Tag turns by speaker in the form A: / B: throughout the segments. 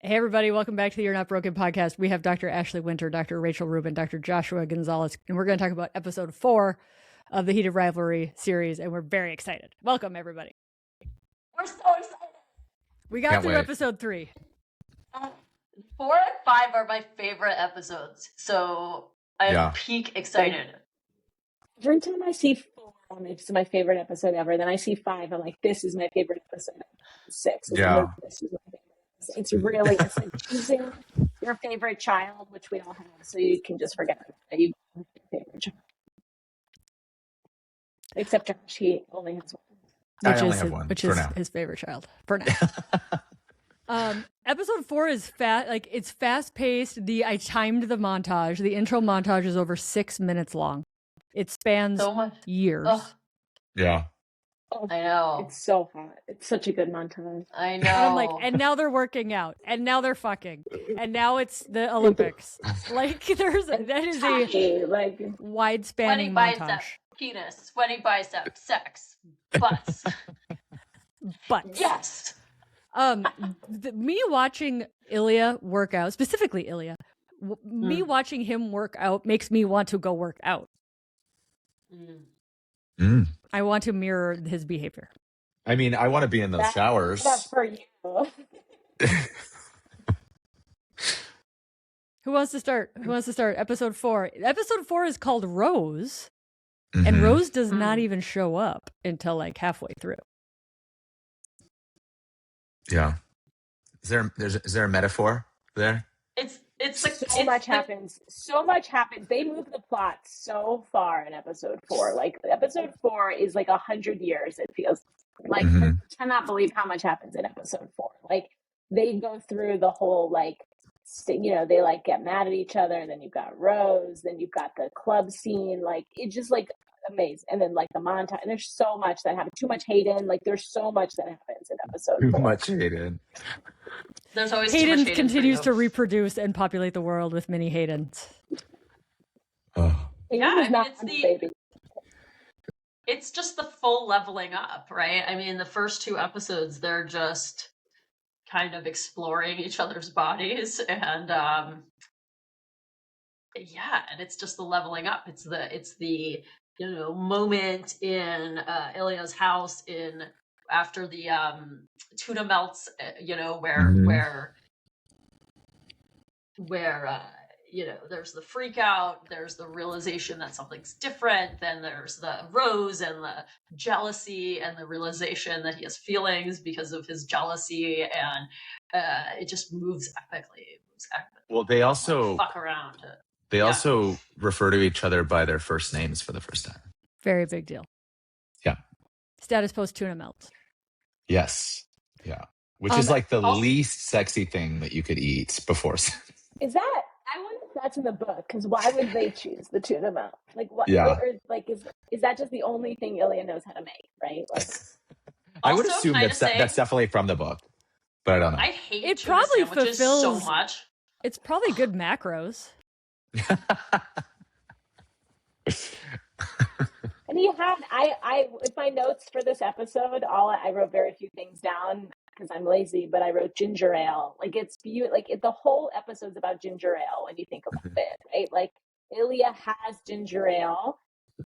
A: Hey, everybody. Welcome back to the You're Not Broken podcast. We have Dr. Ashley Winter, Dr. Rachel Rubin, Dr. Joshua Gonzalez, and we're going to talk about episode 4 of the Heated Rivalry series, and we're very excited. Welcome, everybody.
B: We're so excited.
A: We got through episode 3.
B: 4 and 5 are my favorite episodes, so I'm peak excited.
C: Every time I see 4, it's my favorite episode ever. Then I see 5, I'm like, this is my favorite episode. 6 is this is my favorite. It's really it's like choosing your favorite child, which we all have, so you can just forget that you have your favorite child. Except Josh, he only has one.
D: I only have one,
A: which is his favorite child for now. Episode 4 is it's fast paced. I timed the montage. The intro montage is over 6 minutes long. It spans years.
B: Ugh.
D: Yeah.
C: Oh,
B: I know.
C: It's so hot. It's such a good montage.
B: I know.
A: And I'm like, and now they're working out, and now they're fucking, and now it's the Olympics. Like that is a wide spanning montage.
B: Bicep, penis, sweaty bicep, sex, butts.
A: Butts.
B: Yes.
A: Me watching Ilya work out, specifically Ilya, me watching him work out makes me want to go work out. I want to mirror his behavior.
D: I mean, I want to be in those showers.
C: That's for you.
A: Who wants to start? Episode 4. Episode 4 is called Rose, and Rose does not even show up until like halfway through.
D: Yeah. Is there a metaphor there?
C: So much happens. So much happens. They move the plot so far in episode 4. Like episode 4 is like 100 years. It feels like I cannot believe how much happens in episode 4. Like they go through the whole they like get mad at each other. Then you've got Rose. Then you've got the club scene. Like it's just like amazing. And then like the montage. And there's so much that happens. Too much Hayden. Like there's so much that happens in episode 4.
D: Too much Hayden.
B: There's always
A: Hayden
B: too much
A: continues to reproduce and populate the world with many Haydens.
D: Oh.
B: Yeah, it's just the full leveling up, right? I mean, the first 2 episodes, they're just kind of exploring each other's bodies, and and it's just the leveling up. It's the moment in Ilya's house after the tuna melts, where there's the freak out, there's the realization that something's different, then there's the Rose and the jealousy and the realization that he has feelings because of his jealousy, and it just moves epically.
D: Well, they also
B: fuck around.
D: They also refer to each other by their first names for the first time.
A: Very big deal.
D: Yeah.
A: Status post tuna melts.
D: Yes. Yeah. Which is like the least sexy thing that you could eat before sex.
C: Is that? I wonder if that's in the book, because why would they choose the tuna melt? Like what?
D: Yeah.
C: Or like is that just the only thing Ilya knows how to make? Right? Like,
D: I would assume that's definitely from the book, but I don't know.
B: I hate
A: it.
B: Tuna
A: Probably
B: sandwiches
A: fulfills
B: so much.
A: It's probably good macros.
C: And he had I with my notes for this episode, I wrote very few things down because I'm lazy, but I wrote ginger ale. Like it's the whole episode's about ginger ale when you think about it, right? Like Ilya has ginger ale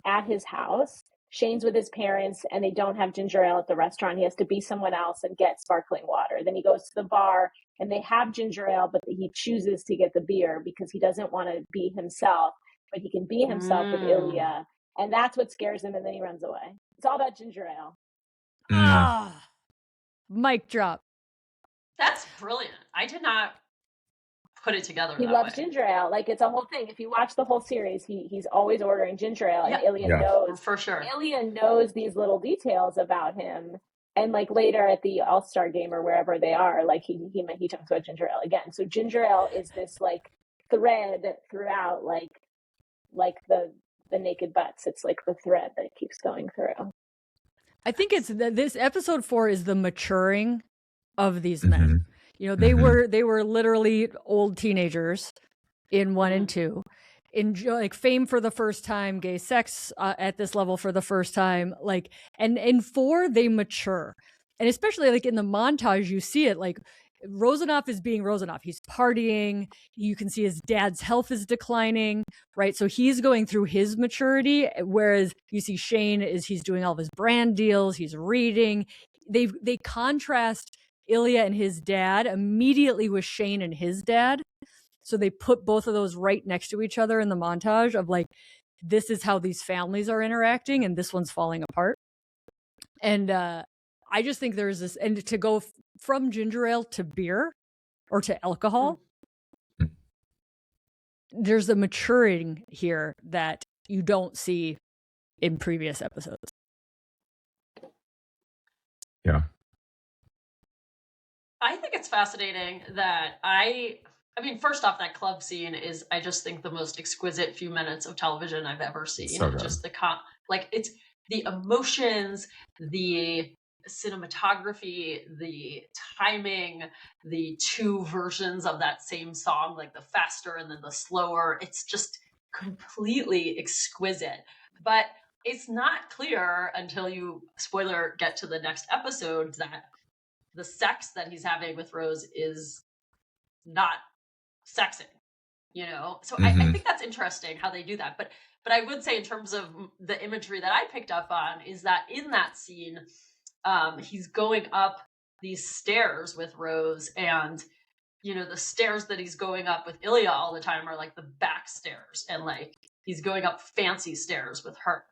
C: at his house. Shane's with his parents and they don't have ginger ale at the restaurant. He has to be someone else and get sparkling water. Then he goes to the bar and they have ginger ale, but he chooses to get the beer because he doesn't want to be himself, but he can be himself with Ilya. And that's what scares him, and then he runs away. It's all about ginger ale.
A: Mic drop.
B: That's brilliant. I did not put it together.
C: He loves ginger ale. Like it's a whole thing. If you watch the whole series, he's always ordering ginger ale, and Ilya knows
B: for sure.
C: Ilya knows these little details about him. And like later at the All-Star game or wherever they are, like he talks about ginger ale again. So ginger ale is this like thread throughout, like the naked butts. It's like the thread that keeps going through.
A: I think it's this episode 4 is the maturing of these men. They were literally old teenagers in 1 and 2, enjoy like fame for the first time, gay sex at this level for the first time, and in 4 they mature, and especially like in the montage you see it, like Rozanoff is being Rozanoff. He's partying. You can see his dad's health is declining, right? So he's going through his maturity, whereas you see Shane he's doing all of his brand deals. He's reading. They contrast Ilya and his dad immediately with Shane and his dad. So they put both of those right next to each other in the montage of like, this is how these families are interacting and this one's falling apart. And I just think there's this, and to go from ginger ale to beer or to alcohol, there's a maturing here that you don't see in previous episodes.
D: Yeah.
B: I think it's fascinating that I mean, first off, that club scene is, I just think, the most exquisite few minutes of television I've ever seen.
D: So good.
B: Just it's the emotions, the cinematography, the timing, the two versions of that same song, like the faster and then the slower. It's just completely exquisite. But it's not clear until you, spoiler, get to the next episode that the sex that he's having with Rose is not sexing, so I think that's interesting how they do that. But I would say, in terms of the imagery that I picked up on, is that in that scene, he's going up these stairs with Rose, and the stairs that he's going up with Ilya all the time are like the back stairs, and like he's going up fancy stairs with her,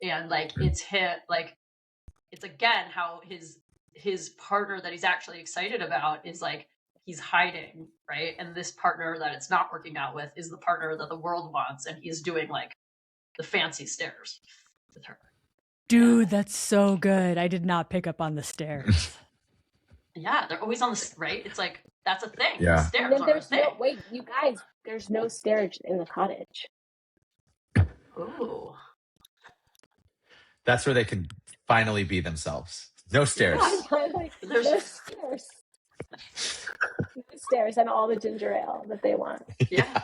B: and like it's again how his partner that he's actually excited about is like, he's hiding, right? And this partner that it's not working out with is the partner that the world wants, and he's doing like the fancy stairs with her.
A: Dude, that's so good. I did not pick up on the stairs.
B: Yeah, they're always on the right. It's like, that's a thing.
D: Yeah.
B: The stairs are a thing.
C: Wait, you guys, there's no stairs in the cottage.
B: Ooh.
D: That's where they can finally be themselves. No stairs.
C: There's no stairs. No stairs and all the ginger ale that they want.
B: Yeah.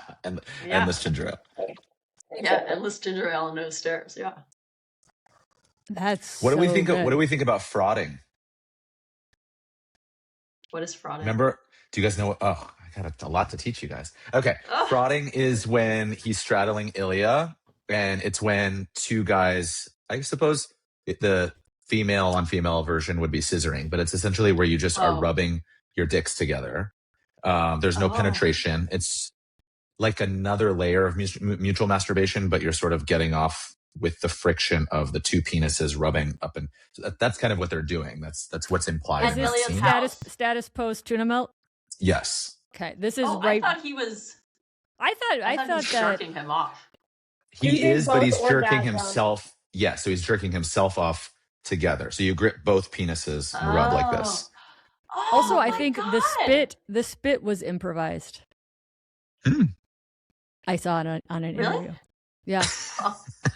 D: Endless ginger ale.
C: Okay.
B: Yeah, endless ginger ale and no stairs. Yeah.
A: That's
D: What do we think?
A: good.
D: What do we think about frotting?
B: What is frotting?
D: Remember? Do you guys know? Oh, I got a lot to teach you guys. Okay, frotting is when he's straddling Ilya, and it's when two guys. I suppose the female on female version would be scissoring, but it's essentially where you just are rubbing your dicks together. There's no penetration. It's like another layer of mutual masturbation, but you're sort of getting off with the friction of the two penises rubbing up, and so that's kind of what they're doing. That's what's implied.
A: Is
D: in
A: this
D: that scene.
A: status post tuna melt?
D: Yes.
A: Okay, this is
B: I
A: right.
B: thought he was.
A: I thought
B: he was
A: that
B: jerking him off.
D: He is, but he's jerking himself. Yeah, so he's jerking himself off together. So you grip both penises and rub like this.
A: Also, I think the spit was improvised. I saw it on an interview. Yeah.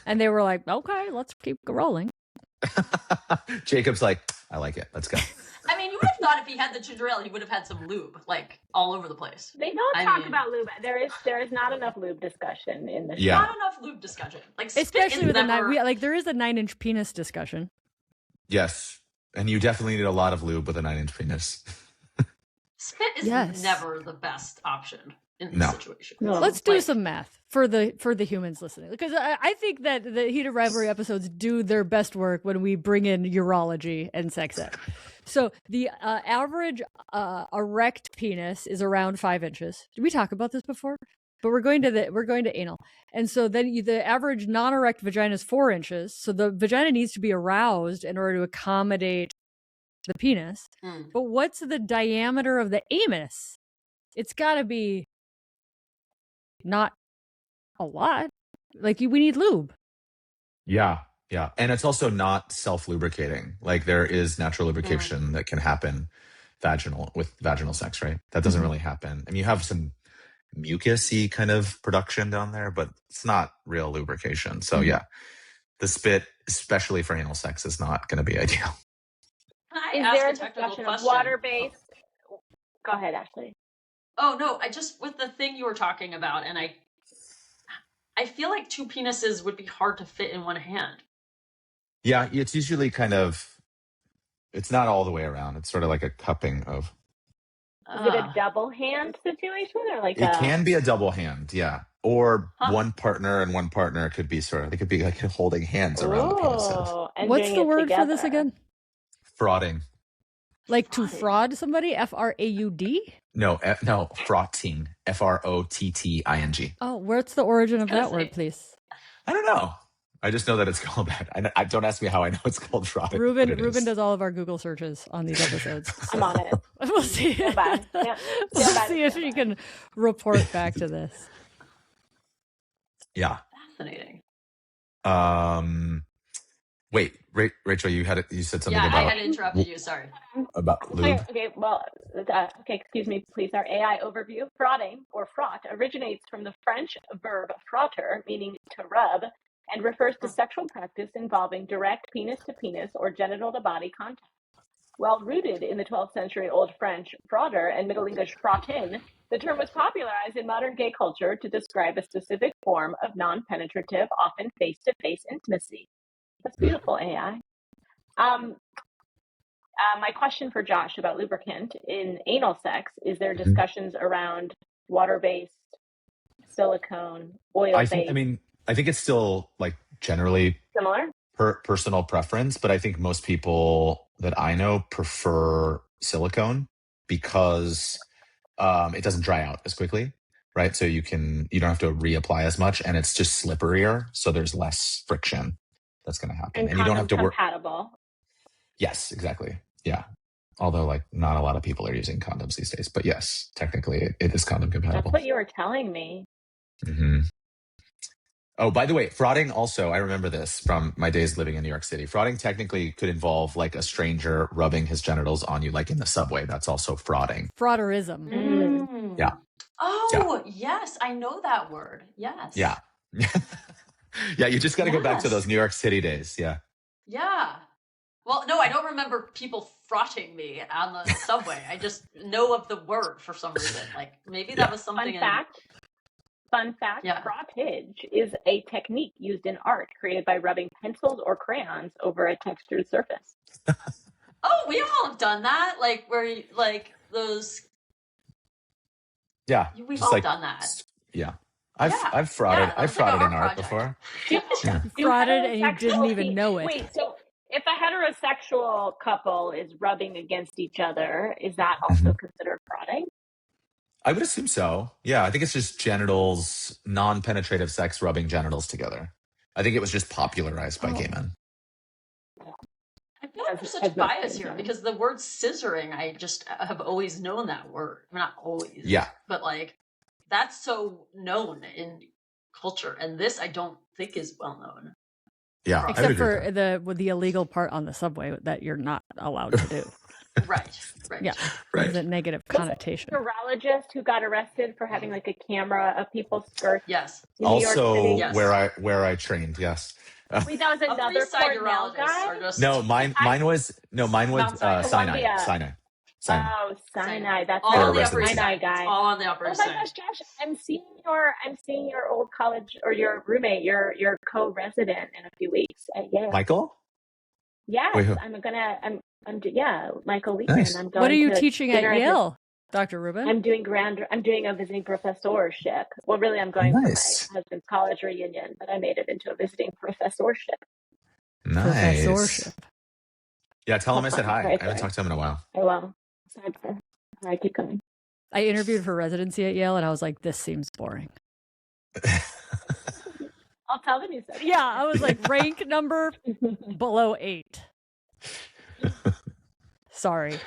A: And they were like, okay, let's keep rolling.
D: Jacob's like, I like it. Let's go.
B: I mean, you would have thought if he had the ginger ale, he would have had some lube, like all over the place.
C: They don't talk about lube. There is not enough lube discussion in the show.
B: Not enough lube discussion. Like,
A: especially with there is a 9-inch penis discussion.
D: Yes. And you definitely need a lot of lube with a 9-inch penis.
B: Spit is never the best option in this situation.
C: No.
A: Let's do some math for the humans listening, because I think that the Heated Rivalry episodes do their best work when we bring in urology and sex ed. So the average erect penis is around 5 inches. Did we talk about this before? But we're going to anal, and so then the average non-erect vagina is 4 inches. So the vagina needs to be aroused in order to accommodate the penis. But what's the diameter of the anus? It's got to be not a lot. Like we need lube.
D: Yeah. Yeah. And it's also not self-lubricating. Like there is natural lubrication that can happen with vaginal sex, right? That doesn't really happen. I mean, you have some mucusy kind of production down there, but it's not real lubrication. So yeah, the spit, especially for anal sex, is not going to be ideal.
C: Is there a discussion of water-based? Go ahead, Ashley.
B: Oh no, I just, with the thing you were talking about, and I feel like two penises would be hard to fit in one hand.
D: Yeah, it's usually it's not all the way around. It's sort of like a cupping of.
C: Is it a double hand situation or like
D: it can be a double hand, yeah. Or one partner and one partner could be sort of, they could be like holding hands around the penises.
C: And
A: what's the word
C: together.
A: for this again?
D: Frotting.
A: Like to fraud somebody? F-R-A-U-D?
D: No, frotting. F-R-O-T-T-I-N-G.
A: Oh, what's the origin of that word, please?
D: I don't know. I just know that it's called that. I don't ask me how I know it's called frotting.
A: Ruben does all of our Google searches on these episodes.
C: I'm on it.
A: We'll see. We'll see if she can report back to this.
D: Yeah.
B: Fascinating.
D: Wait, Rachel, you said something about.
B: Yeah, I had interrupted you. Sorry.
D: About lube.
C: Okay, well, excuse me, please. Our AI overview: frotting or fraught originates from the French verb frotter, meaning to rub, and refers to sexual practice involving direct penis-to-penis or genital-to-body contact. While rooted in the 12th century Old French frotter and Middle English frottin, the term was popularized in modern gay culture to describe a specific form of non-penetrative, often face-to-face intimacy. That's beautiful, AI. My question for Josh about lubricant in anal sex: is there discussions around water-based, silicone, oil-based?
D: I think it's still like generally
C: similar
D: personal preference, but I think most people that I know prefer silicone because it doesn't dry out as quickly, right? So you don't have to reapply as much, and it's just slipperier, so there's less friction that's going to happen,
C: and
D: you don't have to work.
C: Compatible.
D: Yes, exactly. Yeah. Although, like, not a lot of people are using condoms these days, but yes, technically, it is condom compatible.
C: That's what you were telling me.
D: Mm-hmm. Oh, by the way, frotting also, I remember this from my days living in New York City. Frotting technically could involve like a stranger rubbing his genitals on you, like in the subway. That's also frotting.
A: Frotterism.
B: Mm.
D: Yeah.
B: Oh, yes. I know that word. Yes.
D: Yeah. Yeah, you just got to go back to those New York City days. Yeah.
B: Yeah. Well, no, I don't remember people frotting me on the subway. I just know of the word for some reason. Like maybe that was something.
C: Fun fact, frottage is a technique used in art created by rubbing pencils or crayons over a textured surface.
B: Oh, we all have done that. Like where you, like those.
D: Yeah.
B: We've all done that.
D: Yeah. I've frotted. I've frotted in art
B: project.
D: before.
A: You frotted and you didn't even know it.
C: Wait, so if a heterosexual couple is rubbing against each other, is that also considered frotting?
D: I would assume so. Yeah, I think it's just genitals, non-penetrative sex rubbing genitals together. I think it was just popularized by gay men.
B: I feel like there's such bias here because the word scissoring, I just have always known that word. Not always.
D: Yeah.
B: But like, that's so known in culture. And this I don't think is well known.
D: Yeah.
A: Except for the illegal part on the subway that you're not allowed to do.
B: Right.
A: Yeah. There's a negative connotation.
C: A urologist who got arrested for having like a camera of people's skirts.
B: Yes.
C: In New York City.
D: where I trained. Yes.
C: Wait, that was another Cornell guy?
D: No, mine was Sinai.
C: Oh, Sinai. That's
B: all on the Upper East
C: Side guy.
B: All on the Upper East
C: Side. Oh my gosh, Josh, I'm seeing your old college or your roommate, your co-resident in a few weeks at Yale.
D: Michael?
C: Yes,
D: Wait,
C: Michael Leeman.
D: Nice.
C: I'm going.
A: What are you teaching at Yale, Dr. Rubin?
C: I'm doing a visiting professorship. Well, really, I'm going for my husband's college reunion, but I made it into a visiting professorship.
D: Nice.
A: Professorship.
D: Yeah, tell him I said hi. I haven't talked to him in a while.
C: I will. All right, keep going.
A: I interviewed for residency at Yale, and I was like, this seems boring.
C: I'll tell them you said.
A: Yeah, I was like, rank number below 8. Sorry,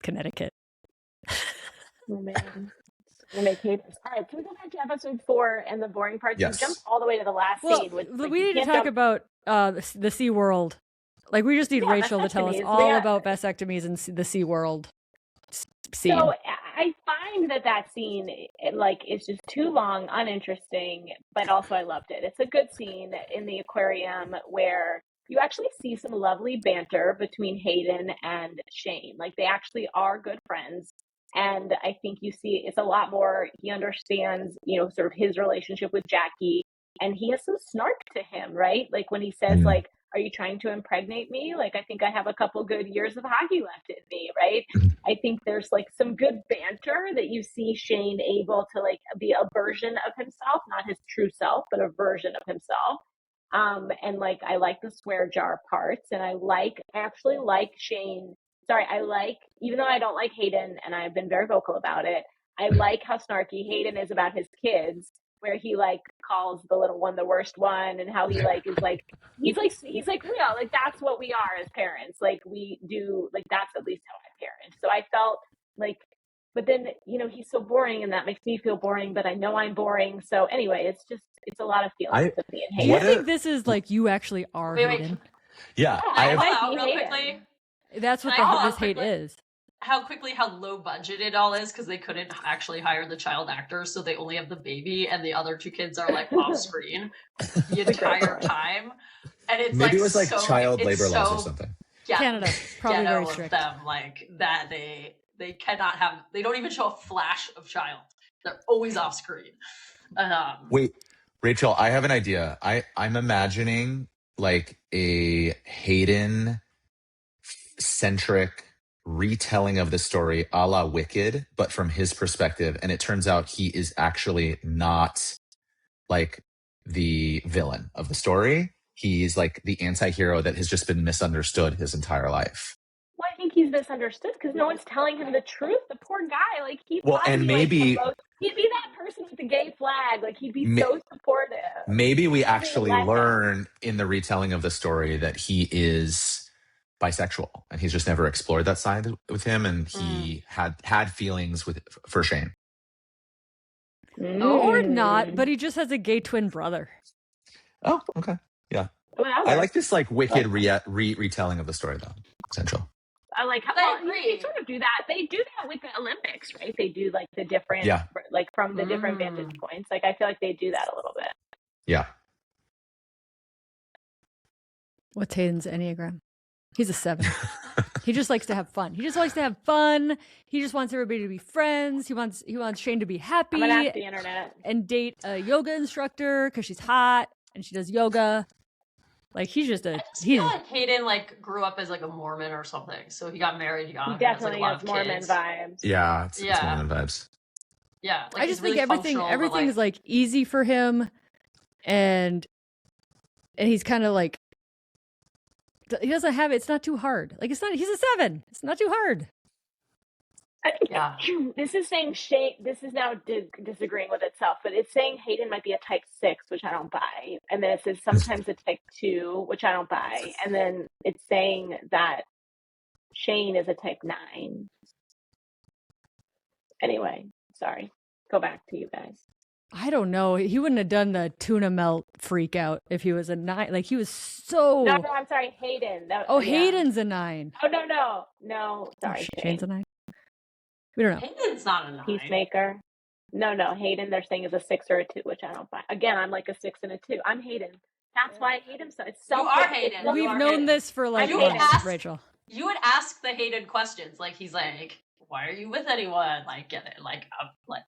A: Connecticut.
C: Oh, man. All right, can we go back to episode 4 and the boring parts?
D: Yes.
C: You jumped all the way to the last scene.
A: We need to talk about the Sea World. Like, we just need Rachel to tell us all about vasectomies and the Sea World scene.
C: So I find that scene, is just too long, uninteresting, but also I loved it. It's a good scene in the aquarium where you actually see some lovely banter between Hayden and Shane. Like, they actually are good friends. And I think you see it's a lot more, he understands, sort of his relationship with Jackie, and he has some snark to him, right? Like when he says, like, are you trying to impregnate me? Like, I think I have a couple good years of hockey left in me, right? I think there's like some good banter that you see Shane able to like be a version of himself, not his true self, but a version of himself. And like, I like the swear jar parts, and I actually like Shane. Sorry, I like, even though I don't like Hayden, and I've been very vocal about it, I like how snarky Hayden is about his kids, where he like calls the little one the worst one, and how he like is like, he's like real, like that's what we are as parents. Like we do, like that's at least how I parent. So I felt like, but then, you know, he's so boring, and that makes me feel boring, but I know I'm boring. So anyway, it's a lot of feelings with me and
A: Do you
C: Hayden.
A: think this is like you actually are Hayden?
D: Yeah.
C: I
B: Hold
C: might
B: out
C: be
B: real
C: Hayden.
B: quickly.
A: That's what this hate is.
B: How low budget it all is, because they couldn't actually hire the child actors, so they only have the baby, and the other two kids are like off screen the entire time. And it's
D: maybe
B: like
D: it was like
B: so,
D: child labor laws or something.
B: Yeah,
A: Canada, probably
B: ghetto
A: very strict.
B: of them, like that they cannot have, they don't even show a flash of child. They're always off screen.
D: Wait, Rachel, I have an idea. I'm imagining like a Hayden centric retelling of the story a la Wicked, but from his perspective. And it turns out he is actually not like the villain of the story. He's like the anti-hero that has just been misunderstood his entire life.
C: Well, I think he's misunderstood because no one's telling him the truth. The poor guy, like he'd
D: Well, and
C: be,
D: maybe
C: like, he'd be that person with the gay flag. Like he'd be so supportive.
D: Maybe we actually learn in the retelling of the story that he is bisexual, and he's just never explored that side with him, and he had feelings for Shane.
A: Or not, but he just has a gay twin brother.
D: Oh, okay. Yeah.
C: Well,
D: I like this like Wicked retelling of the story though. Essential.
C: I like how they sort of do that. They do that with the Olympics, right? They do like the different, like from the different vantage points. Like I feel like they do that a little bit.
D: Yeah.
A: What's Hayden's Enneagram? He's a 7. He just likes to have fun. He just likes to have fun. He just wants everybody to be friends. He wants Shane to be happy.
C: I'm gonna ask the internet
A: and date a yoga instructor because she's hot and she does yoga. Like he's just
B: I feel like Hayden like grew up as like a Mormon or something. So he got married young.
C: He definitely
B: has
C: Mormon
B: kids.
C: vibes.
D: Yeah, it's Mormon vibes.
B: Yeah, like
A: I just think
B: really
A: everything's like easy for him, and he's kind of like he doesn't have it. It's not too hard. Like it's not. He's a 7. It's not too hard.
C: This is saying Shane. This is now disagreeing with itself, but it's saying Hayden might be a type 6, which I don't buy, and then it says sometimes a type 2, which I don't buy, and then it's saying that Shane is a type 9. Anyway, sorry. Go back to you guys.
A: I don't know. He wouldn't have done the tuna melt freak out if he was a 9. Like he was so.
C: No, I'm sorry, Hayden.
A: Hayden's a 9.
C: Oh no. Sorry,
A: Shane's a 9. We don't know.
B: Hayden's not a 9.
C: Peacemaker. No. Hayden, they're saying is a 6 or a 2, which I don't buy. Again, I'm like a 6 and a 2. I'm Hayden. That's why I hate him so. It's
B: You are Hayden.
A: We've known this for like months, Rachel.
B: You would ask the Hayden questions. Like he's like, why are you with anyone? Like, get it? Like,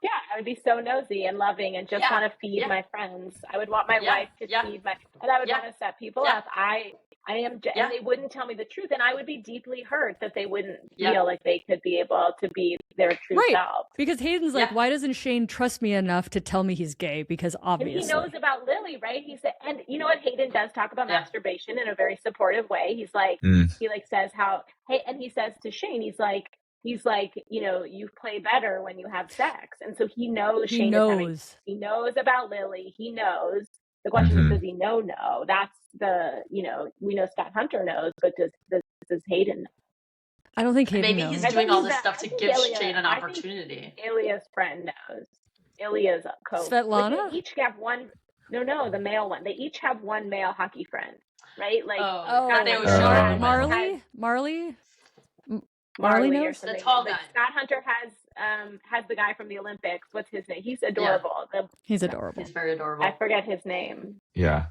C: yeah, I would be so nosy and loving and just want to feed my friends. I would want my wife to feed my, and I would want to set people up. I am, and they wouldn't tell me the truth, and I would be deeply hurt that they wouldn't feel like they could be able to be their true self.
A: Because Hayden's like, why doesn't Shane trust me enough to tell me he's gay? Because obviously
C: and he knows about Lily, right? He said, and you know what? Hayden does talk about masturbation in a very supportive way. He's like, he like says how, hey, and he says to Shane, he's like, you know, you play better when you have sex. And so he knows
A: he knows
C: about Lily. He knows. The question is, does he know? No, that's the, you know, we know Scott Hunter knows, but does Hayden know?
A: I don't think Hayden knows.
B: Maybe he's doing all this stuff to give Shane an opportunity.
C: Ilya's friend knows. Ilya's coach.
A: Svetlana?
C: Like they each have one. No, the male one. They each have one male hockey friend, right? Like Marley knows.
B: The tall guy.
C: Scott Hunter has the guy from the Olympics. What's his name? He's adorable.
A: He's adorable.
B: He's very adorable.
C: I forget his name.
D: Yeah.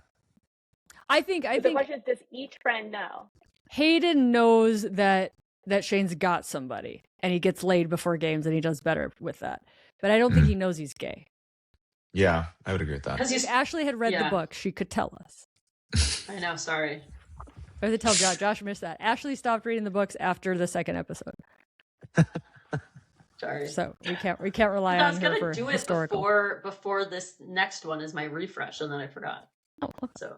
A: I think
C: the question is, does each friend know?
A: Hayden knows that Shane's got somebody and he gets laid before games and he does better with that. But I don't think he knows he's gay.
D: Yeah, I would agree with that.
A: If Ashley had read the book, she could tell us.
B: I know, sorry.
A: I have to tell Josh missed that. Ashley stopped reading the books after the second episode.
B: Sorry.
A: So we can't rely
B: I
A: on
B: was
A: her
B: gonna
A: for
B: do it
A: historical.
B: before this next one is my refresh, and then I forgot.
A: Oh, okay.
B: So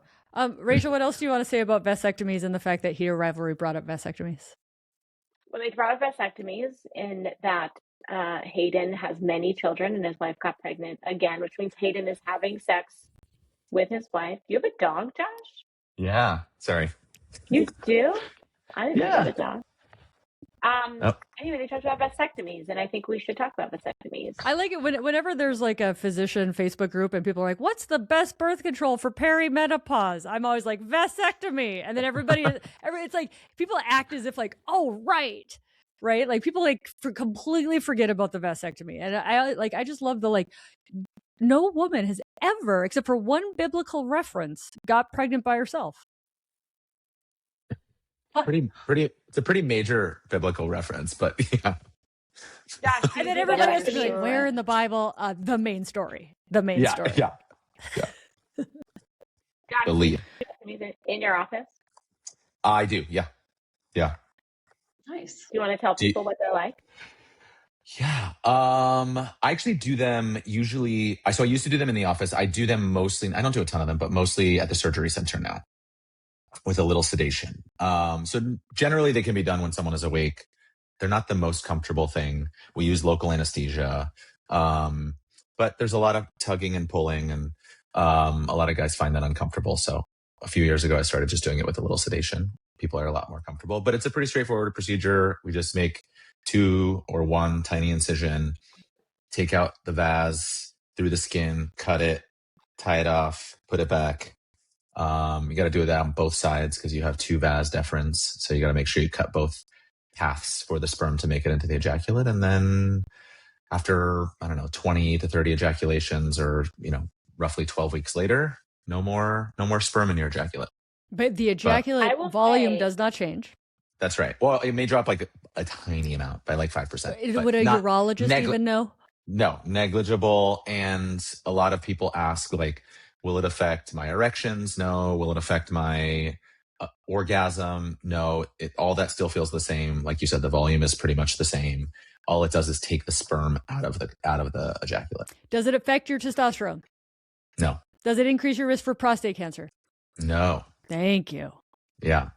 A: Rachel, what else do you want to say about vasectomies and the fact that Heated Rivalry brought up vasectomies?
C: Well, they brought up vasectomies in that Hayden has many children and his wife got pregnant again, which means Hayden is having sex with his wife. Do you have a dog, Josh?
D: Yeah. Sorry.
C: You do? I didn't know you
D: Yeah.
C: had a dog. Anyway, they talked about vasectomies, and I think we should talk about vasectomies.
A: I like it whenever there's like a physician Facebook group and people are like, "What's the best birth control for perimenopause?" I'm always like, "Vasectomy," and then it's like people act as if like, "Oh, right." Like people like completely forget about the vasectomy, and I just love the like. No woman has ever, except for one biblical reference, got pregnant by herself.
D: It's a pretty major biblical reference, but yeah.
C: Josh,
A: And then everybody has to be like, where in the Bible? The main story. The main story.
D: Yeah.
C: Josh,
D: The lead.
C: in your office?
D: I do. Yeah.
B: nice.
C: Do you want to tell people what they're like?
D: Yeah. I actually do them usually. I used to do them in the office. I do them mostly. I don't do a ton of them, but mostly at the surgery center now with a little sedation. So generally they can be done when someone is awake. They're not the most comfortable thing. We use local anesthesia. But there's a lot of tugging and pulling, and a lot of guys find that uncomfortable. So a few years ago, I started just doing it with a little sedation. People are a lot more comfortable, but it's a pretty straightforward procedure. We just make 2 or 1 tiny incision, take out the vas through the skin, cut it, tie it off, put it back. You got to do that on both sides because you have 2 vas deferens. So you got to make sure you cut both paths for the sperm to make it into the ejaculate. And then after, 20 to 30 ejaculations or, roughly 12 weeks later, no more sperm in your ejaculate.
A: But the ejaculate volume does not change.
D: That's right. Well, it may drop like a tiny amount by like 5%.
A: Would a urologist even know?
D: No, negligible. And a lot of people ask, like, will it affect my erections? No. Will it affect my orgasm? No. All that still feels the same. Like you said, the volume is pretty much the same. All it does is take the sperm out of the ejaculate.
A: Does it affect your testosterone?
D: No.
A: Does it increase your risk for prostate cancer?
D: No.
A: Thank you.
D: Yeah.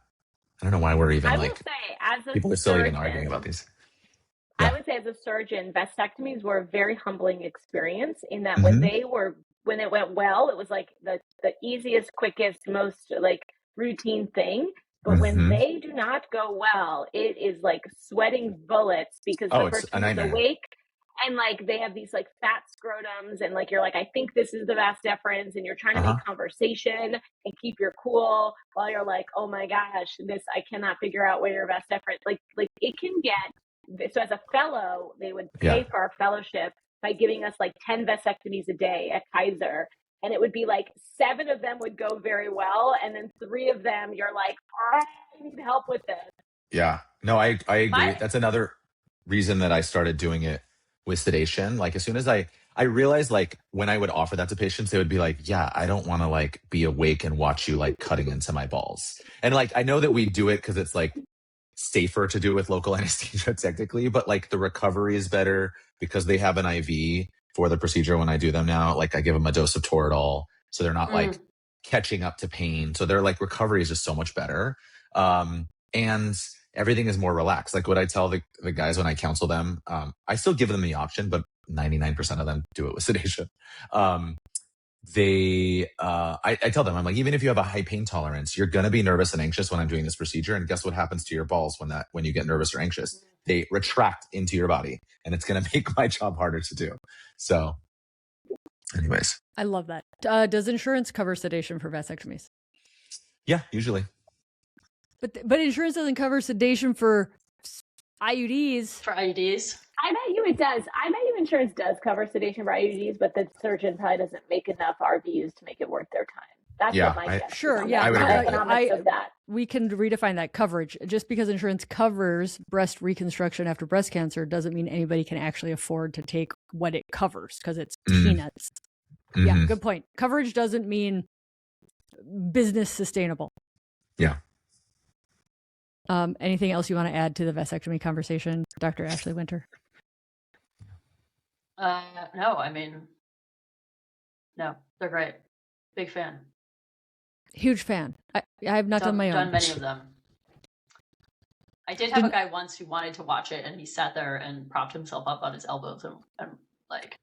D: I don't know why we're even
C: I will say, as a
D: people are still even
C: surgeon,
D: arguing about these.
C: I would say as a surgeon, vasectomies were a very humbling experience in that
D: Mhm.
C: when it went well, it was like the easiest, quickest, most like routine thing. But when they do not go well, it is like sweating bullets because the person is awake and like they have these like fat scrotums and like you're like, I think this is the vas deferens, and you're trying to make conversation and keep your cool while you're like, oh my gosh, I cannot figure out where your vas deferens. Like it can get. So as a fellow, they would pay for our fellowship by giving us like 10 vasectomies a day at Kaiser. And it would be like 7 of them would go very well. And then 3 of them, you're like, I need help with this.
D: Yeah. No, I agree. That's another reason that I started doing it with sedation. Like as soon as I realized, like when I would offer that to patients, they would be like, yeah, I don't want to like be awake and watch you like cutting into my balls. And like, I know that we do it because it's like safer to do it with local anesthesia technically, but like the recovery is better because they have an IV for the procedure when I do them now. Like I give them a dose of Toradol, so they're not like catching up to pain. So their like recovery is just so much better. And everything is more relaxed. Like what I tell the guys when I counsel them, I still give them the option, but 99% of them do it with sedation. I tell them, I'm like, even if you have a high pain tolerance, you're going to be nervous and anxious when I'm doing this procedure. And guess what happens to your balls when you get nervous or anxious? They retract into your body, and it's going to make my job harder to do. So anyways.
A: I love that. Does insurance cover sedation for vasectomies?
D: Yeah, usually.
A: But insurance doesn't cover sedation for IUDs.
B: For IUDs?
C: I bet you it does. I bet you insurance does cover sedation for IUDs, but the surgeon probably doesn't make enough RVUs to make it worth their time. That's what my guess is.
A: Sure, yeah.
D: I would agree with
C: economics of that.
A: We can redefine that coverage. Just because insurance covers breast reconstruction after breast cancer doesn't mean anybody can actually afford to take what it covers because it's peanuts. Yeah, good point. Coverage doesn't mean business sustainable.
D: Yeah.
A: Anything else you want to add to the vasectomy conversation, Dr. Ashley Winter?
B: No, I mean, no, they're great. Big fan.
A: Huge fan. I have not done my own.
B: Done many of them. I did have a guy once who wanted to watch it, and he sat there and propped himself up on his elbows and like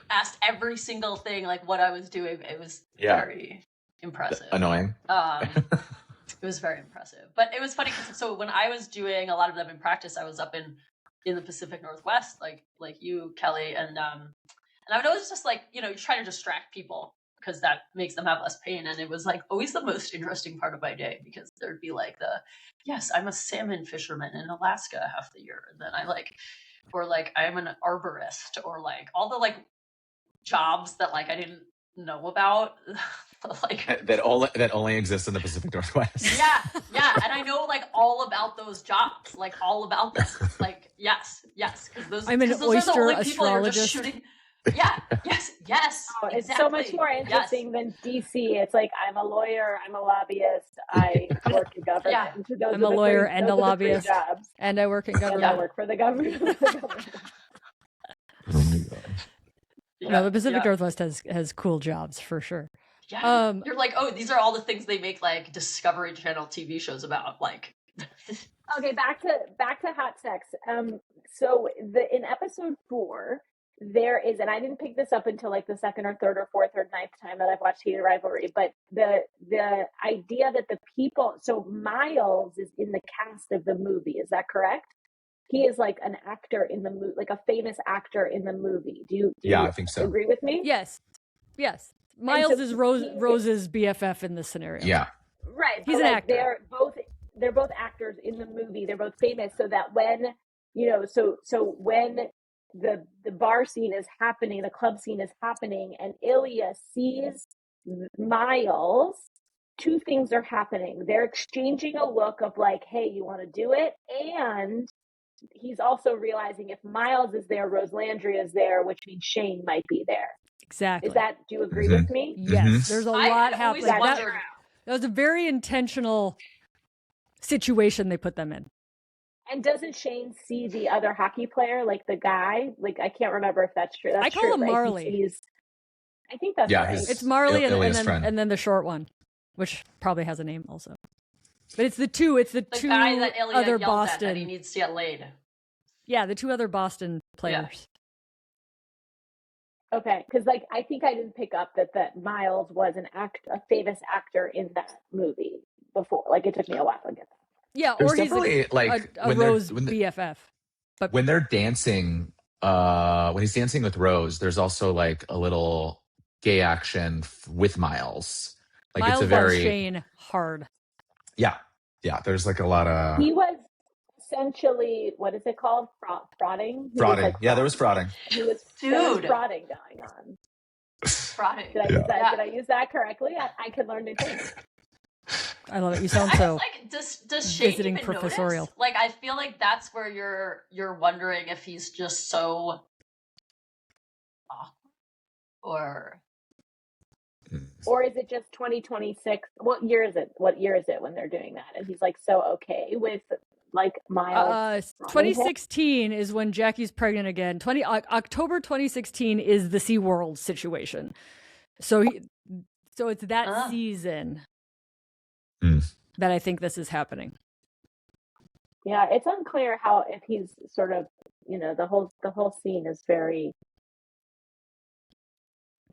B: asked every single thing, like what I was doing. It was very impressive.
D: Annoying.
B: It was very impressive, but it was funny because so when I was doing a lot of them in practice, I was up in the Pacific Northwest, like you, Kelly, and I would always just like, you know, try to distract people because that makes them have less pain. And it was like always the most interesting part of my day because there'd be like yes, I'm a salmon fisherman in Alaska half the year. And then I'm an arborist, or like all the like jobs that like I didn't know about. Like
D: that only exists in the Pacific Northwest.
B: Yeah. And I know like all about those jobs, like all about them. Like, yes. Because
A: I'm an oyster astrologist.
B: Yes.
C: Oh,
B: exactly.
C: It's so much more interesting than DC. It's like, I'm a lawyer, I'm a lobbyist, I work in government.
A: Yeah. I'm a lawyer and a lobbyist,
C: jobs.
A: And I work in government.
C: And I work for the government.
D: Oh my gosh.
A: No, the Pacific Northwest has cool jobs for sure.
B: Yeah. You're like, oh, these are all the things they make like Discovery Channel TV shows about. Like,
C: okay, back to hot sex. So in episode 4, there is, and I didn't pick this up until like the second or third or fourth or ninth time that I've watched Heated Rivalry, but the idea that the people, so Miles is in the cast of the movie, is that correct? He is like an actor in the movie, like a famous actor in the movie. Do you
D: I think so.
C: Agree with me?
A: Yes. Miles is Rose's BFF in this scenario.
D: Yeah.
C: Right.
A: He's an actor.
C: They're both actors in the movie. They're both famous, so that when, you know, so when the bar scene is happening, the club scene is happening, and Ilya sees Miles, two things are happening. They're exchanging a look of like, hey, you want to do it? And he's also realizing if Miles is there, Rose Landry is there, which means Shane might be there.
A: Exactly.
C: Do you agree with me?
A: Yes. There's a lot happening.
B: That
A: was a very intentional situation they put them in.
C: And doesn't Shane see the other hockey player, like the guy? Like, I can't remember if that's true.
A: I call him Marley.
C: I think that's right.
A: It's Marley and then the short one, which probably has a name also. But it's the two
B: guy that Ilya
A: other
B: yelled
A: Boston.
B: At that he needs to get laid.
A: Yeah, the two other Boston players.
C: Okay, because like I think I didn't pick up that Miles was a famous actor in that movie before. Like it took me a while to get that.
A: Yeah,
D: There's
A: or he's a Rose BFF. But
D: when they're dancing, when he's dancing with Rose, there's also like a little gay action with Miles. Like
A: Miles
D: it's a very
A: Shane hard.
D: Yeah. There's like a lot of.
C: He was essentially, what is it called? Frotting.
D: Frotting. Yeah, there was frotting.
C: There was frotting going on.
B: Frotting.
C: Did I use that correctly? I can learn new things.
A: I love it. You sound so
B: like does Shane
A: visiting
B: even
A: professorial.
B: Notice? Like I feel like that's where you're wondering if he's just so awkward
C: or is it just 2026? What year is it when they're doing that? And he's like so okay with like Miles.
A: 2016 is when Jackie's pregnant again. October 2016 is the SeaWorld situation. So it's that season that I think this is happening.
C: Yeah, it's unclear if he's sort of, you know, the whole scene is very.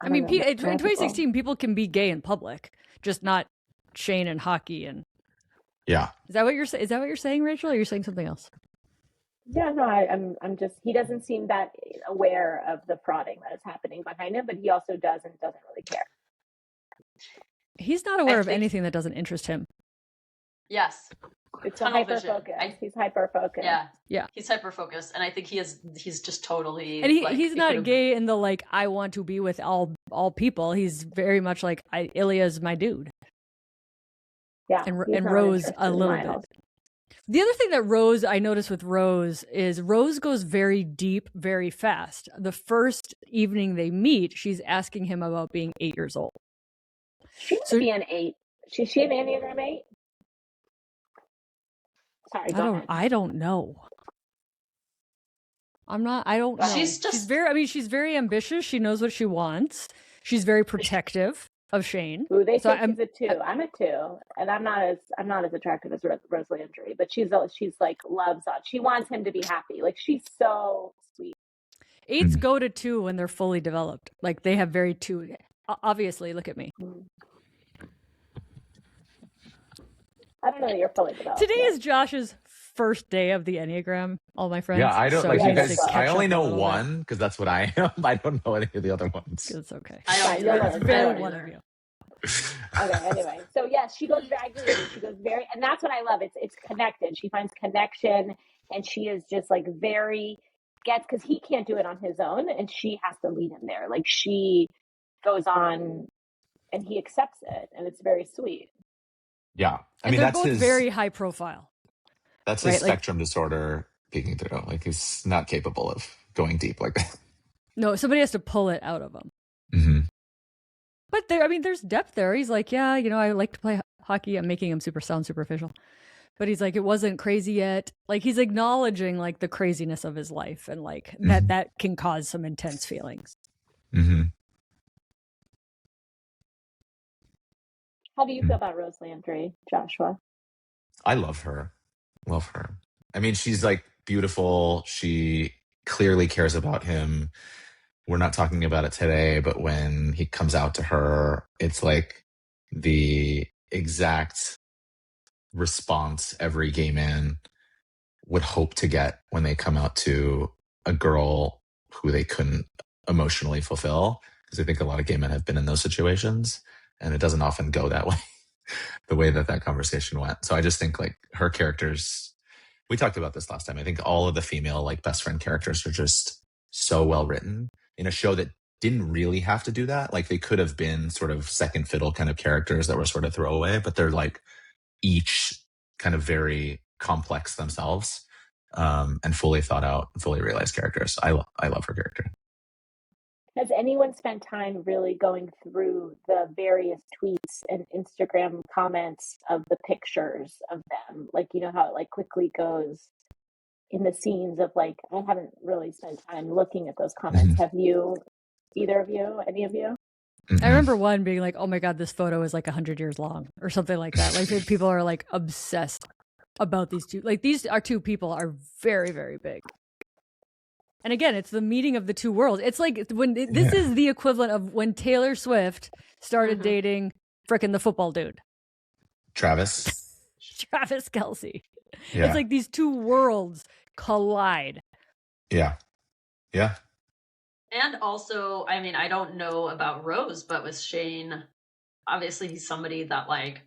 A: I mean, in 2016, people can be gay in public, just not Shane and hockey and.
D: Yeah.
A: Is that what you're saying, Rachel? Or are you saying something else?
C: Yeah, no, I'm just, he doesn't seem that aware of the frauding that is happening behind him, but he also doesn't really care.
A: He's not aware of anything that doesn't interest him.
B: Yes.
C: It's a hyper focus. He's hyper focused.
B: Yeah. He's hyper focused, and I think he's just totally.
A: And he's not gay in the like I want to be with all people. He's very much like Ilya's my dude.
C: Yeah,
A: and Rose a little bit. The other thing that I noticed with Rose is Rose goes very deep, very fast. The first evening they meet, she's asking him about being 8 years old.
C: She must be an 8. Is she an Enneagram 8? Sorry, go ahead.
A: I don't know. I don't know. She's very ambitious. She knows what she wants. She's very protective of Shane.
C: Ooh, they say she's a 2. I'm a 2, and I'm not as attractive as Rose Landry, but she's like loves that. She wants him to be happy. Like, she's so sweet.
A: 8s go to 2 when they're fully developed. Like, they have very 2. Obviously, look at me.
C: I don't know that you're fully developed.
A: Today is Josh's first day of the Enneagram. All my friends.
D: Yeah, I don't
A: so
D: like you guys.
A: catch
D: I only
A: up
D: know
A: a little
D: one because that's what I am. I don't know any of the other ones.
A: bit. It's okay.
B: I don't
A: Very one of you.
C: Okay, anyway. So yes, she goes very, I agree with you. She goes very, and that's what I love. It's connected. She finds connection, and she is just like because he can't do it on his own, and she has to lead him there. Like, she goes on and he accepts it, and it's very sweet.
D: Yeah. I
A: And
D: mean,
A: they're
D: that's
A: both
D: his
A: very high profile.
D: That's his
A: right, like-
D: spectrum disorder peeking through. Like, he's not capable of going deep like that.
A: No, somebody has to pull it out of him.
D: Mm-hmm.
A: But there's depth there. He's like, yeah, I like to play hockey. I'm making him sound superficial. But he's like, it wasn't crazy yet. Like, he's acknowledging like the craziness of his life, and like that can cause some intense feelings.
D: Mm-hmm.
C: How do you feel about Rose Landry, Joshua?
D: I love her. Love her. I mean, she's like beautiful. She clearly cares about him. We're not talking about it today, but when he comes out to her, it's like the exact response every gay man would hope to get when they come out to a girl who they couldn't emotionally fulfill. Because I think a lot of gay men have been in those situations, and it doesn't often go that way, the way that conversation went. So I just think like her characters, we talked about this last time. I think all of the female like best friend characters are just so well written in a show that didn't really have to do that. Like, they could have been sort of second fiddle kind of characters that were sort of throwaway, but they're like each kind of very complex themselves, and fully thought out, fully realized characters. I love her character.
C: Has anyone spent time really going through the various tweets and Instagram comments of the pictures of them? Like, you know how it like quickly goes in the scenes of like, I haven't really spent time looking at those comments. Have you, either of you, any of you?
A: I remember one being like, oh my God, this photo is like 100 years long or something like that. Like, people are like obsessed about these two. Like, these are two people are very, very big. And again, it's the meeting of the two worlds. It's like this is the equivalent of when Taylor Swift started dating frickin' the football dude. Travis Kelce.
D: Yeah.
A: It's like these two worlds collide.
D: Yeah. Yeah.
B: And also, I mean, I don't know about Rose, but with Shane, obviously he's somebody that like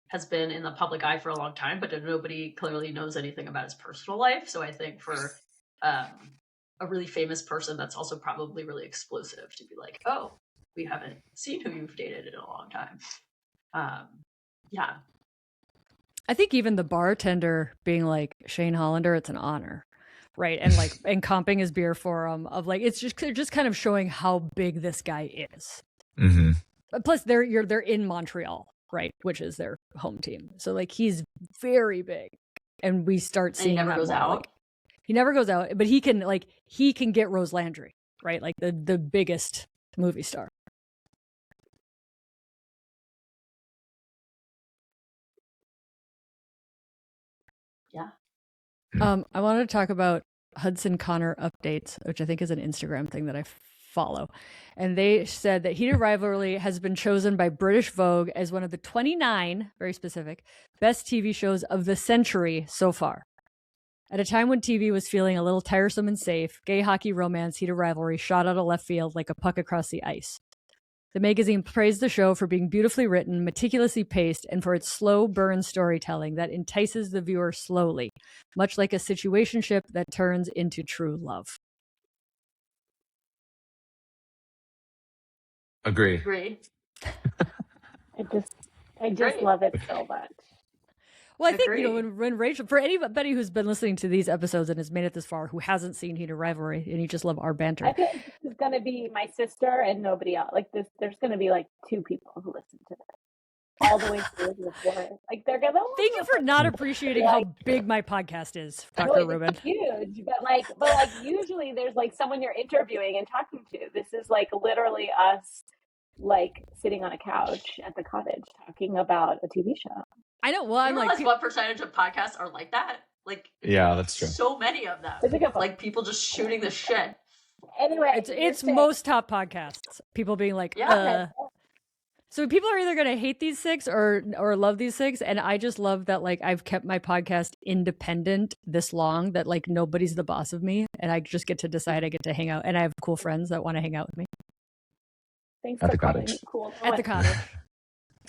B: has been in the public eye for a long time, but nobody clearly knows anything about his personal life. So I think for a really famous person, that's also probably really explosive to be like, oh, we haven't seen who you've dated in a long time. Yeah.
A: I think even the bartender being like, Shane Hollander, it's an honor. Right. And like, and comping his beer for him of like, it's just kind of showing how big this guy is.
D: Mm-hmm.
A: Plus they're in Montreal, right? Which is their home team. So like, he's very big, and we start seeing
B: and he never goes out.
A: Like, he never goes out, but he can get Rose Landry, right? Like the biggest movie star.
B: Yeah.
A: I wanted to talk about Hudson Connor updates, which I think is an Instagram thing that I follow. And they said that Heated Rivalry has been chosen by British Vogue as one of the 29, very specific, best TV shows of the century so far. At a time when TV was feeling a little tiresome and safe, gay hockey romance Heated Rivalry shot out of left field like a puck across the ice. The magazine praised the show for being beautifully written, meticulously paced, and for its slow burn storytelling that entices the viewer slowly, much like a situationship that turns into true love.
D: Agree.
C: I just love it so much.
A: Well, I think, when Rachel, for anybody who's been listening to these episodes and has made it this far, who hasn't seen Heated Rivalry, and you just love our banter.
C: I feel like this is going to be my sister and nobody else. Like this, there's going to be like 2 people who listen to this. all the way through the fourth. Like they're gonna.
A: Thank you for not appreciating how big my podcast is, Dr. Rubin.
C: Huge, but usually there's like someone you're interviewing and talking to. This is like literally us, like sitting on a couch at the cottage talking about a TV show.
A: I know. Well, I'm like,
B: what percentage of podcasts are like that? Like,
D: yeah, that's true.
B: So many of them, like people just shooting the shit.
C: Anyway,
A: it's most top podcasts. People being like, So people are either going to hate these 6 or love these 6. And I just love that, like, I've kept my podcast independent this long that, like, nobody's the boss of me. And I just get to decide. I get to hang out. And I have cool friends that want to hang out with me.
C: Thanks
D: at
C: for
D: the cottage.
C: Cool.
A: At the cottage.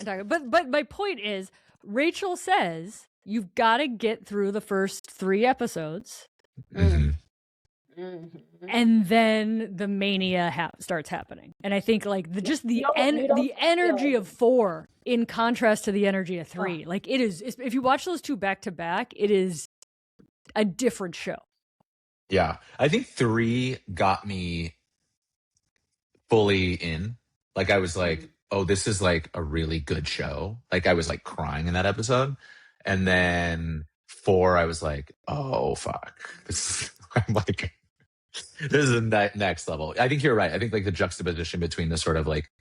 A: But my point is, Rachel says you've got to get through the first 3 episodes.
D: Mm-hmm.
B: Mm-hmm.
A: And then the mania starts happening, and I think like the energy of 4 in contrast to the energy of 3, like it is. If you watch those 2 back to back, it is a different show.
D: Yeah, I think 3 got me fully in. Like I was like, oh, this is like a really good show. Like I was like crying in that episode, and then 4, I was like, oh fuck, I'm like. This is the next level. I think you're right. I think like the juxtaposition between the sort of like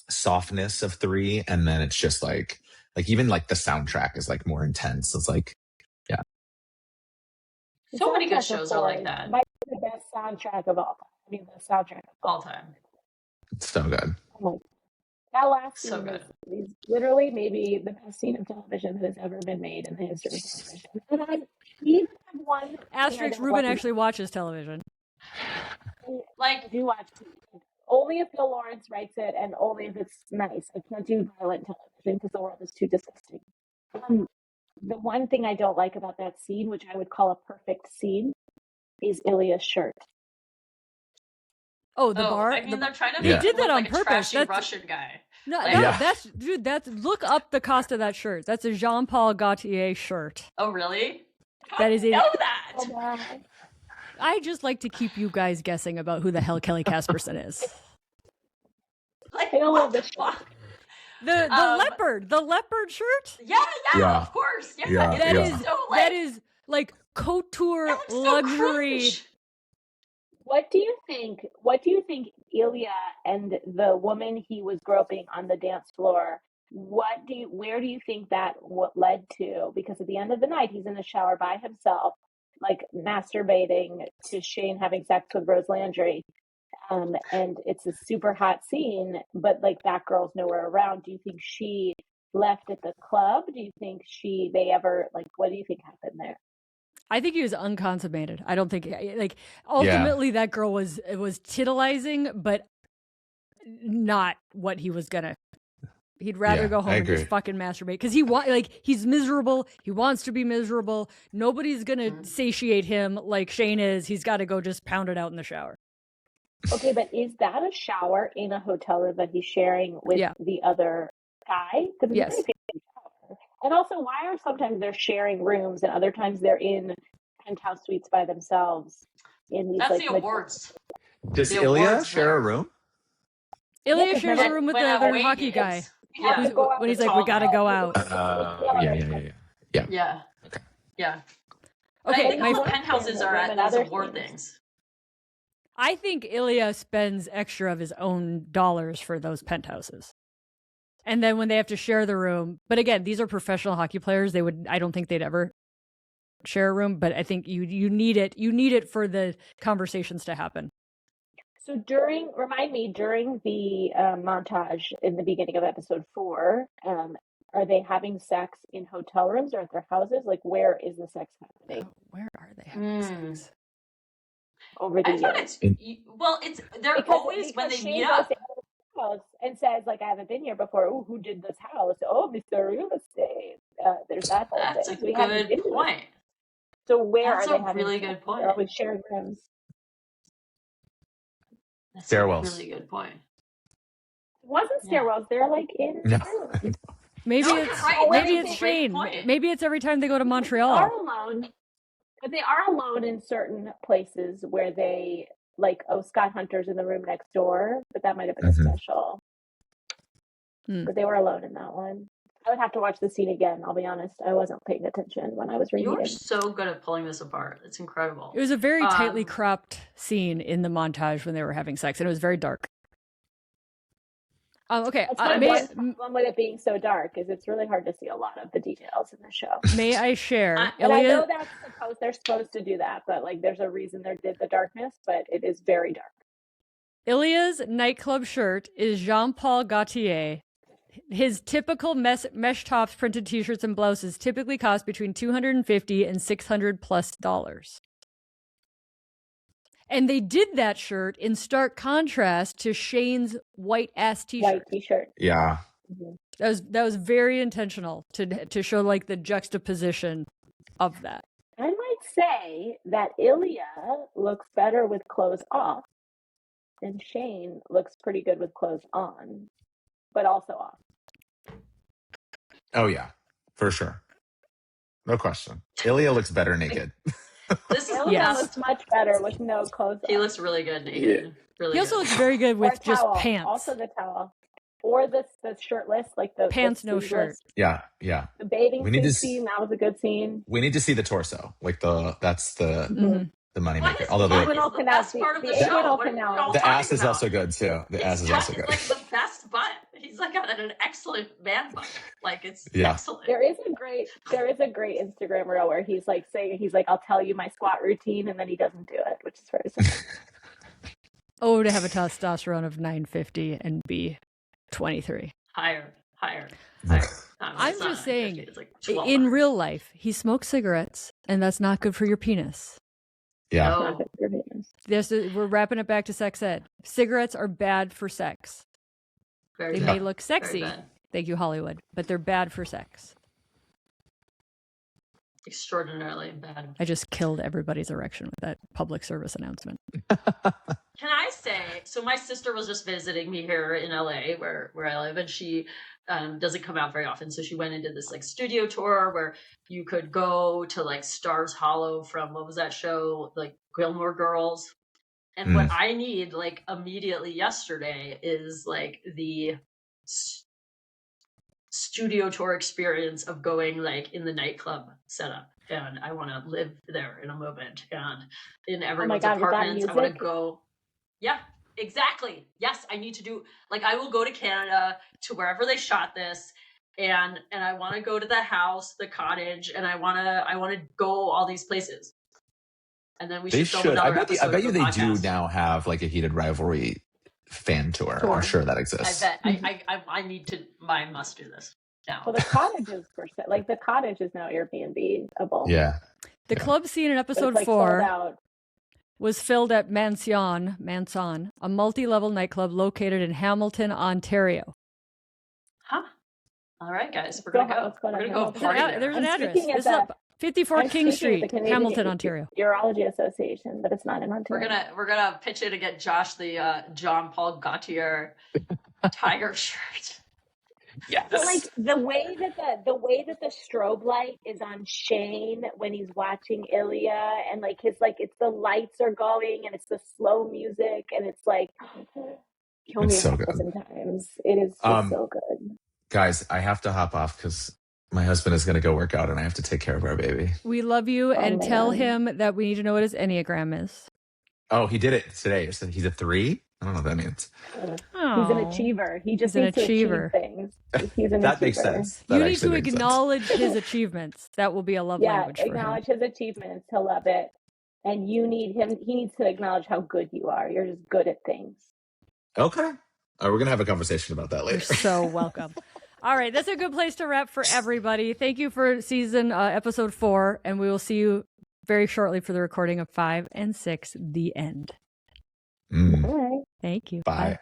D: softness of 3 and then it's just like even like the soundtrack is like more intense. It's like, yeah.
B: So many good shows are like that.
C: Might be the best soundtrack of all time. I mean, the soundtrack of
B: all time.
D: It's so good.
C: That last scene
B: so good.
C: Is literally maybe the best scene of television that has ever been made in the history of television. And I even have one.
A: Asterix Ruben actually watches television.
C: Like, I do watch TV. Only if Bill Lawrence writes it and only if it's nice. I can't do violent television because the world is too disgusting. The one thing I don't like about that scene, which I would call a perfect scene, is Ilya's shirt.
A: Oh, the bar.
B: I mean, they're trying to.
A: They did that on
B: like
A: purpose.
B: Trashy Russian guy.
A: No, that's look up the cost of that shirt. That's a Jean-Paul Gaultier shirt.
B: Oh, really?
A: That is it.
B: Know that.
C: Oh,
A: I just like to keep you guys guessing about who the hell Kelly Casperson is.
B: Like,
C: I don't love this fuck.
A: The leopard shirt.
B: Yeah, of course. Yeah.
A: That is like couture luxury.
B: So
C: What do you think Ilya and the woman he was groping on the dance floor, where do you think that led to? Because at the end of the night, he's in the shower by himself, like masturbating to Shane having sex with Rose Landry. And it's a super hot scene, but like that girl's nowhere around. Do you think she left at the club? Do you think they ever, like, what do you think happened there?
A: I think he was unconsummated. I don't think ultimately that girl was titillizing, but not what he was gonna. He'd rather go home and just fucking masturbate because he's miserable. He wants to be miserable. Nobody's gonna satiate him like Shane is. He's got to go just pound it out in the shower.
C: Okay, but is that a shower in a hotel room that he's sharing with the other guy?
A: Yes.
C: And also, why are sometimes they're sharing rooms and other times they're in penthouse suites by themselves?
B: That's the awards.
D: Does Ilya share a room?
A: Ilya shares a room with the other hockey guy. Yeah. When he's like, we gotta go out.
D: Yeah.
B: Okay, my penthouses are at those award things.
A: I think Ilya spends extra of his own dollars for those penthouses. And then when they have to share the room, but again, these are professional hockey players. I don't think they'd ever share a room, but I think you need it. You need it for the conversations to happen.
C: So during the montage in the beginning of episode 4, are they having sex in hotel rooms or at their houses? Like, where is the sex happening?
A: Where are they having sex?
C: Over the years.
B: They're
C: because
B: always when they meet up.
C: And says, like, I haven't been here before. Oh, who did this house? Oh, Mr. Real Estate. There's that whole
B: That's
C: thing.
B: a good point.
C: So where
B: That's
C: are they having
B: really
C: sex?
B: good point.
C: They're always sharing rooms.
B: That's
D: stairwells.
B: A really good point.
C: It wasn't stairwells. They're like in rooms.
A: Maybe it's Shane. Maybe it's every time they go to Montreal.
C: They are alone, but they are alone in certain places where they, like, Scott Hunter's in the room next door, but that might have been a special. but they were alone in that one. I would have to watch the scene again. I'll be honest. I wasn't paying attention when I was reading.
B: You're so good at pulling this apart. It's incredible.
A: It was a very tightly cropped scene in the montage when they were having sex, and it was very dark. Okay.
C: That's one problem with it being so dark is it's really hard to see a lot of the details in the show.
A: May I share?
C: And I know they're supposed to do that, but like there's a reason they did the darkness, but it is very dark.
A: Ilya's nightclub shirt is Jean-Paul Gaultier. His typical mesh tops, printed t-shirts, and blouses typically cost between $250 and $600+. And they did that shirt in stark contrast to Shane's white ass t-shirt.
C: White t-shirt.
D: Yeah.
A: That was very intentional to show like the juxtaposition of that.
C: I might say that Ilya looks better with clothes off, and Shane looks pretty good with clothes on, but also off.
D: Oh, yeah, for sure. No question. Ilya looks better naked.
C: Ilya looks much better with no clothes on.
B: He looks really good naked.
D: Yeah.
B: Really
A: he also looks very good with just
C: towel.
A: pants.
C: Also the towel. Or the shirtless, like the
A: pants,
C: the
A: no shirt.
D: Yeah.
C: The bathing suit scene, that was a good scene.
D: We need to see the torso. Like that's the moneymaker. Although
B: the best part of the show.
D: The ass is also good too. The ass is also good.
B: Like the best butt. He's like got an excellent man butt. Like it's excellent.
C: There is a great Instagram reel where he's like saying I'll tell you my squat routine, and then he doesn't do it, which is very simple.
A: To have a testosterone of 950 and be 23.
B: Higher.
A: I'm just saying,
B: it's like
A: in real life, he smokes cigarettes, and that's not good for your penis.
D: Yeah.
C: Not good for your penis.
A: We're wrapping it back to sex ed. Cigarettes are bad for sex. They may look sexy. Thank you, Hollywood. But they're bad for sex.
B: Extraordinarily bad.
A: I just killed everybody's erection with that public service announcement.
B: Can I say, so my sister was just visiting me here in LA where I live, and she doesn't come out very often. So she went and did this like studio tour where you could go to like Stars Hollow from, what was that show? Like Gilmore Girls. And what I need like immediately yesterday is like the studio tour experience of going like in the nightclub setup. And I want to live there in a moment. And in everyone's apartments, I want to go. Yeah, exactly. Yes, I need to do, like, I will go to Canada to wherever they shot this. And I want to go to the house, the cottage, and I want to go all these places. And then we should.
D: I bet you they do now have like a Heated Rivalry fan tour. I'm sure that exists.
B: I bet. I need to. I must do this now.
C: Well, the cottage is the cottage is now Airbnb-able.
D: Yeah.
A: The club scene in episode 4 was filmed at Manson, a multi-level nightclub located in Hamilton, Ontario.
B: Huh? All right, guys, we're gonna go. We're gonna go party there.
A: There's an address. It's up 54 King Street, Hamilton, Ontario.
C: Urology Association, but it's not in Ontario.
B: We're gonna pitch it to get Josh the Jean-Paul Gaultier tiger shirt.
D: Yes.
C: But like the way that the strobe light is on Shane when he's watching Ilya, and like it's the lights are going and it's the slow music and it's like kill me a thousand times. It is just so good.
D: Guys, I have to hop off because my husband is going to go work out and I have to take care of our baby.
A: We love you, and tell him that we need to know what his Enneagram is.
D: Oh, he did it today. He's a 3? I don't know what that means.
C: He's an achiever. He just needs to achieve things. He's an
D: that
C: achiever.
D: Makes sense.
A: You need to acknowledge his achievements. That will be a love language for him.
C: Acknowledge his achievements. He'll love it. And you need him. He needs to acknowledge how good you are. You're just good at things.
D: Okay. We're going to have a conversation about that later.
A: You're so welcome. All right. That's a good place to wrap for everybody. Thank you for episode 4. And we will see you very shortly for the recording of 5 and 6, The End.
C: All right.
A: Thank you.
D: Bye.